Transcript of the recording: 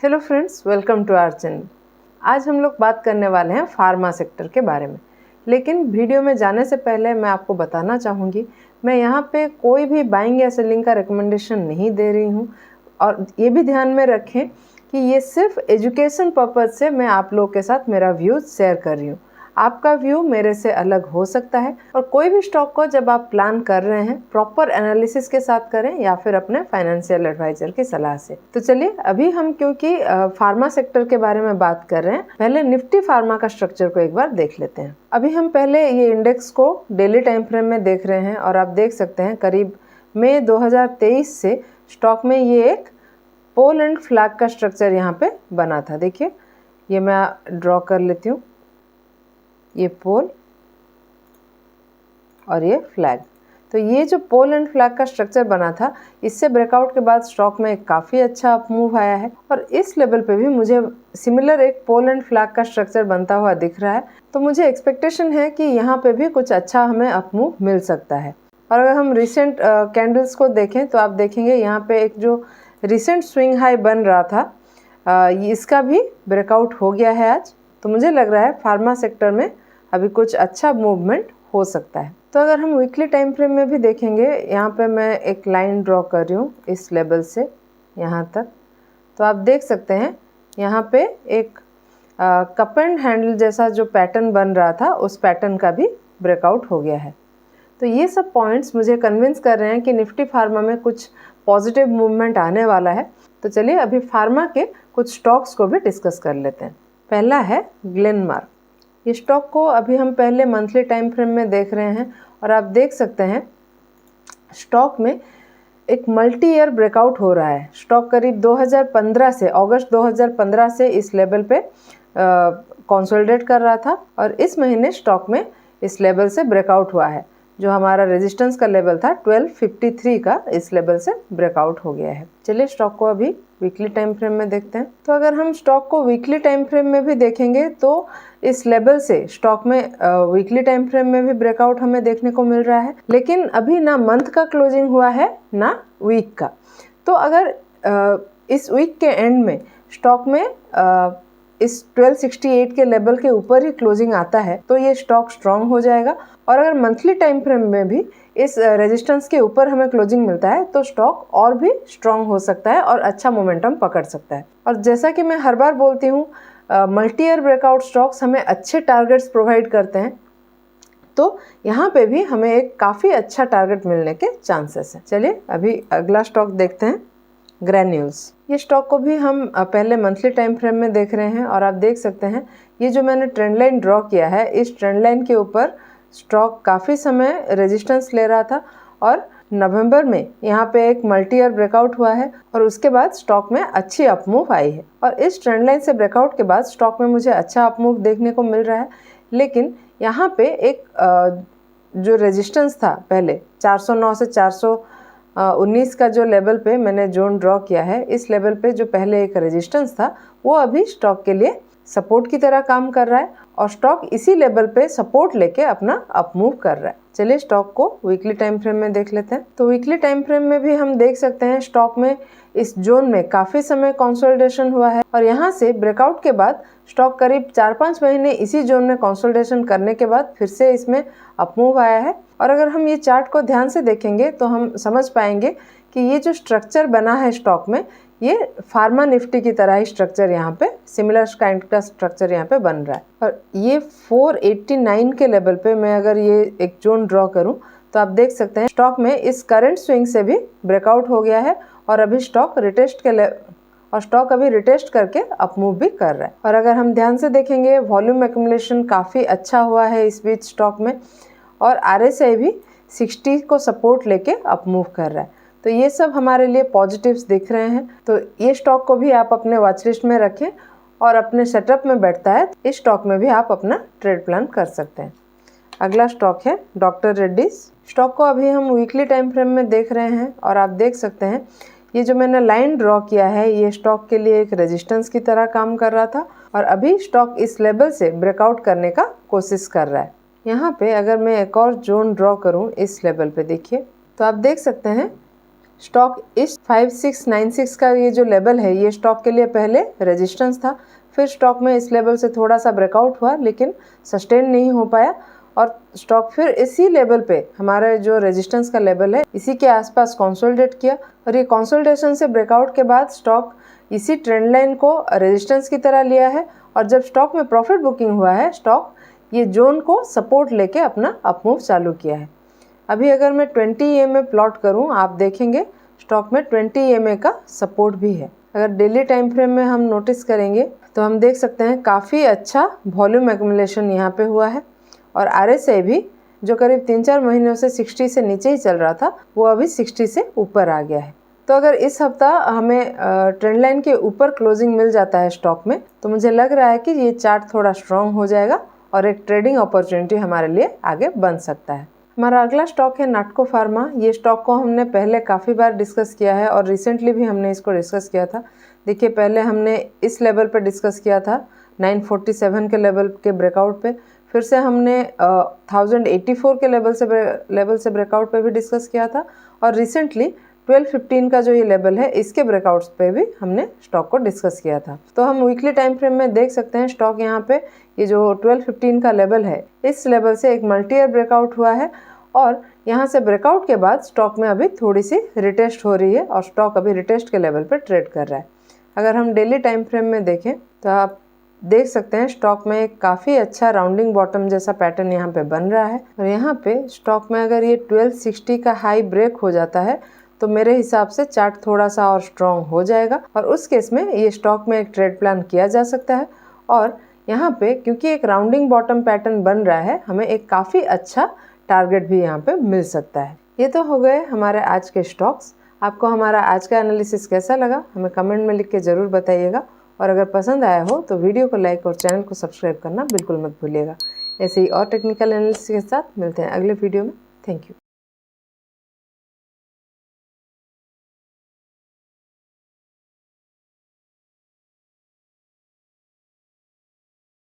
Hello friends, welcome to our channel. आज हम लोग बात करने वाले हैं फार्मा सेक्टर के बारे में। लेकिन वीडियो में जाने से पहले मैं आपको बताना चाहूँगी, मैं यहाँ पे कोई भी बाइंग या सेलिंग का रिकमेंडेशन नहीं दे रही हूँ। और ये भी ध्यान में रखें कि ये सिर्फ एजुकेशन पर्पज़ से मैं आप लोगों के साथ मेरा व्यू शेयर कर रही हूँ। आपका व्यू मेरे से अलग हो सकता है। और कोई भी स्टॉक को जब आप प्लान कर रहे हैं, प्रॉपर एनालिसिस के साथ करें या फिर अपने फाइनेंशियल एडवाइजर की सलाह से। तो चलिए, अभी हम क्योंकि फार्मा सेक्टर के बारे में बात कर रहे हैं, पहले निफ्टी फार्मा का स्ट्रक्चर को एक बार देख लेते हैं। अभी हम पहले ये इंडेक्स को डेली टाइम फ्रेम में देख रहे हैं और आप देख सकते हैं करीब मई 2023 से स्टॉक में ये एक पोल एंड फ्लैग का स्ट्रक्चर यहाँ पे बना था। देखिए, ये मैं ड्रॉ कर लेती हूँ, ये पोल और ये फ्लैग। तो ये जो पोल एंड फ्लैग का स्ट्रक्चर बना था, इससे ब्रेकआउट के बाद स्टॉक में काफ़ी अच्छा अप मूव आया है। और इस लेवल पे भी मुझे सिमिलर एक पोल एंड फ्लैग का स्ट्रक्चर बनता हुआ दिख रहा है। तो मुझे एक्सपेक्टेशन है कि यहाँ पे भी कुछ अच्छा हमें अप मूव मिल सकता है। और अगर हम रिसेंट कैंडल्स को देखें तो आप देखेंगे यहाँ पे एक जो रिसेंट स्विंग हाई बन रहा था, इसका भी ब्रेकआउट हो गया है आज। तो मुझे लग रहा है फार्मा सेक्टर में अभी कुछ अच्छा मूवमेंट हो सकता है। तो अगर हम वीकली टाइम फ्रेम में भी देखेंगे, यहाँ पे मैं एक लाइन ड्रॉ कर रही हूँ इस लेवल से यहाँ तक। तो आप देख सकते हैं यहाँ पे एक कप एंड हैंडल जैसा जो पैटर्न बन रहा था, उस पैटर्न का भी ब्रेकआउट हो गया है। तो ये सब पॉइंट्स मुझे कन्विंस कर रहे हैं कि निफ्टी फार्मा में कुछ पॉजिटिव मूवमेंट आने वाला है। तो चलिए, अभी फार्मा के कुछ स्टॉक्स को भी डिस्कस कर लेते हैं। पहला है ग्लेनमार्क। ये स्टॉक को अभी हम पहले मंथली टाइम फ्रेम में देख रहे हैं और आप देख सकते हैं स्टॉक में एक मल्टी ईयर ब्रेकआउट हो रहा है। स्टॉक करीब 2015 से, अगस्त 2015 से इस लेवल पे कंसोलिडेट कर रहा था और इस महीने स्टॉक में इस लेवल से ब्रेकआउट हुआ है। जो हमारा रेजिस्टेंस का लेवल था 1253 का, इस लेवल से ब्रेकआउट हो गया है। चलिए, स्टॉक को अभी वीकली टाइम फ्रेम में देखते हैं। तो अगर हम स्टॉक को वीकली टाइम फ्रेम में भी देखेंगे तो इस लेवल से स्टॉक में वीकली टाइम फ्रेम में भी ब्रेकआउट हमें देखने को मिल रहा है। लेकिन अभी ना मंथ का क्लोजिंग हुआ है ना वीक का। तो अगर इस वीक के एंड में स्टॉक में इस 1268 के लेवल के ऊपर ही क्लोजिंग आता है तो ये स्टॉक स्ट्रांग हो जाएगा। और अगर मंथली टाइम फ्रेम में भी इस रेजिस्टेंस के ऊपर हमें क्लोजिंग मिलता है तो स्टॉक और भी स्ट्रांग हो सकता है और अच्छा मोमेंटम पकड़ सकता है। और जैसा कि मैं हर बार बोलती हूँ, मल्टी ईयर ब्रेकआउट स्टॉक्स हमें अच्छे टारगेट्स प्रोवाइड करते हैं। तो यहाँ पे भी हमें एक काफ़ी अच्छा टारगेट मिलने के चांसेस हैं। चलिए, अभी अगला स्टॉक देखते हैं, ग्रैन्यूल्स। ये स्टॉक को भी हम पहले मंथली टाइम फ्रेम में देख रहे हैं और आप देख सकते हैं ये जो मैंने ट्रेंड लाइन ड्रॉ किया है, इस ट्रेंड लाइन के ऊपर स्टॉक काफ़ी समय रेजिस्टेंस ले रहा था और नवंबर में यहाँ पे एक मल्टी ईयर ब्रेकआउट हुआ है और उसके बाद स्टॉक में अच्छी अपमूव आई है। और इस ट्रेंड लाइन से ब्रेकआउट के बाद स्टॉक में मुझे अच्छा अपमूव देखने को मिल रहा है। लेकिन यहाँ पे एक जो रेजिस्टेंस था पहले 409 से 419 का जो लेवल पे मैंने जोन ड्रॉ किया है, इस लेवल पे जो पहले एक रेजिस्टेंस था वो अभी स्टॉक के लिए सपोर्ट की तरह काम कर रहा है और स्टॉक इसी लेवल पे सपोर्ट लेके अपना अपमूव कर रहा है। चलिए, स्टॉक को वीकली टाइम फ्रेम में देख लेते हैं। तो वीकली टाइम फ्रेम में भी हम देख सकते हैं स्टॉक में इस जोन में काफ़ी समय कंसोलिडेशन हुआ है और यहाँ से ब्रेकआउट के बाद स्टॉक करीब 4-5 महीने इसी जोन में कंसोलिडेशन करने के बाद फिर से इसमें अपमूव आया है। और अगर हम ये चार्ट को ध्यान से देखेंगे तो हम समझ पाएंगे कि ये जो स्ट्रक्चर बना है स्टॉक में, ये फार्मा निफ्टी की तरह ही स्ट्रक्चर यहाँ पे, सिमिलर काइंड का स्ट्रक्चर यहाँ पे बन रहा है। और ये 489 के लेवल पे मैं अगर ये एक जोन ड्रॉ करूँ तो आप देख सकते हैं स्टॉक में इस करंट स्विंग से भी ब्रेकआउट हो गया है और अभी स्टॉक रिटेस्ट करके अपमूव भी कर रहा है। और अगर हम ध्यान से देखेंगे, वॉल्यूम एक्यूमुलेशन काफ़ी अच्छा हुआ है इस बीच स्टॉक में और RSI भी 60 को सपोर्ट लेके अपमूव कर रहा है। तो ये सब हमारे लिए पॉजिटिव्स दिख रहे हैं। तो ये स्टॉक को भी आप अपने वॉच लिस्ट में रखें और अपने सेटअप में बैठता है इस स्टॉक में भी आप अपना ट्रेड प्लान कर सकते हैं। अगला स्टॉक है डॉक्टर रेड्डीज। स्टॉक को अभी हम वीकली टाइम फ्रेम में देख रहे हैं और आप देख सकते हैं ये जो मैंने लाइन ड्रॉ किया है, ये स्टॉक के लिए एक रेजिस्टेंस की तरह काम कर रहा था और अभी स्टॉक इस लेवल से ब्रेकआउट करने का कोशिश कर रहा है। यहाँ पे अगर मैं एक और जोन ड्रॉ करूँ इस लेवल पे, देखिए तो आप देख सकते हैं स्टॉक इस 5696 का ये जो लेवल है, ये स्टॉक के लिए पहले रेजिस्टेंस था। फिर स्टॉक में इस लेवल से थोड़ा सा ब्रेकआउट हुआ, लेकिन सस्टेन नहीं हो पाया और स्टॉक फिर इसी लेवल पे, हमारा जो रेजिस्टेंस का लेवल है, इसी के आसपास कंसोलिडेट किया। और ये कंसोलिडेशन से ब्रेकआउट के बाद स्टॉक इसी ट्रेंड लाइन को रेजिस्टेंस की तरह लिया है और जब स्टॉक में प्रॉफिट बुकिंग हुआ है, स्टॉक ये जोन को सपोर्ट लेके अपना अपमूव चालू किया है। अभी अगर मैं 20 EMA प्लॉट करूं, आप देखेंगे स्टॉक में 20 EMA का सपोर्ट भी है। अगर डेली टाइम फ्रेम में हम नोटिस करेंगे तो हम देख सकते हैं काफ़ी अच्छा वॉल्यूम एक्यूमुलेशन यहाँ पे हुआ है और RSI भी, जो करीब 3-4 महीनों से 60 से नीचे ही चल रहा था, वो अभी 60 से ऊपर आ गया है। तो अगर इस हफ्ता हमें ट्रेंड लाइन के ऊपर क्लोजिंग मिल जाता है स्टॉक में, तो मुझे लग रहा है कि ये चार्ट थोड़ा स्ट्रॉन्ग हो जाएगा और एक ट्रेडिंग अपॉर्चुनिटी हमारे लिए आगे बन सकता है। हमारा अगला स्टॉक है नाटको फार्मा। ये स्टॉक को हमने पहले काफ़ी बार डिस्कस किया है और रिसेंटली भी हमने इसको डिस्कस किया था। देखिए, पहले हमने इस लेवल पर डिस्कस किया था 947 के लेवल के ब्रेकआउट पे, फिर से हमने 1084 के लेवल से ब्रेकआउट पे भी डिस्कस किया था और रिसेंटली 1215 का जो ये लेवल है, इसके ब्रेकआउट्स पे भी हमने स्टॉक को डिस्कस किया था। तो हम वीकली टाइम फ्रेम में देख सकते हैं स्टॉक यहाँ पे ये जो 1215 का लेवल है, इस लेवल से एक मल्टी ईयर ब्रेकआउट हुआ है और यहाँ से ब्रेकआउट के बाद स्टॉक में अभी थोड़ी सी रिटेस्ट हो रही है और स्टॉक अभी रिटेस्ट के लेवल पर ट्रेड कर रहा है। अगर हम डेली टाइम फ्रेम में देखें तो आप देख सकते हैं स्टॉक में एक काफ़ी अच्छा राउंडिंग बॉटम जैसा पैटर्न यहाँ पे बन रहा है और यहाँ पे स्टॉक में अगर ये 1260 का हाई ब्रेक हो जाता है तो मेरे हिसाब से चार्ट थोड़ा सा और स्ट्रॉन्ग हो जाएगा और उस केस में ये स्टॉक में एक ट्रेड प्लान किया जा सकता है। और यहाँ पे क्योंकि एक राउंडिंग बॉटम पैटर्न बन रहा है, हमें एक काफ़ी अच्छा टारगेट भी यहाँ पे मिल सकता है। ये तो हो गए हमारे आज के स्टॉक्स। आपको हमारा आज का एनालिसिस कैसा लगा, हमें कमेंट में लिख के ज़रूर बताइएगा और अगर पसंद आया हो तो वीडियो को लाइक और चैनल को सब्सक्राइब करना बिल्कुल मत भूलिएगा। ऐसे ही और टेक्निकल एनालिसिस के साथ मिलते हैं अगले वीडियो में। Thank you.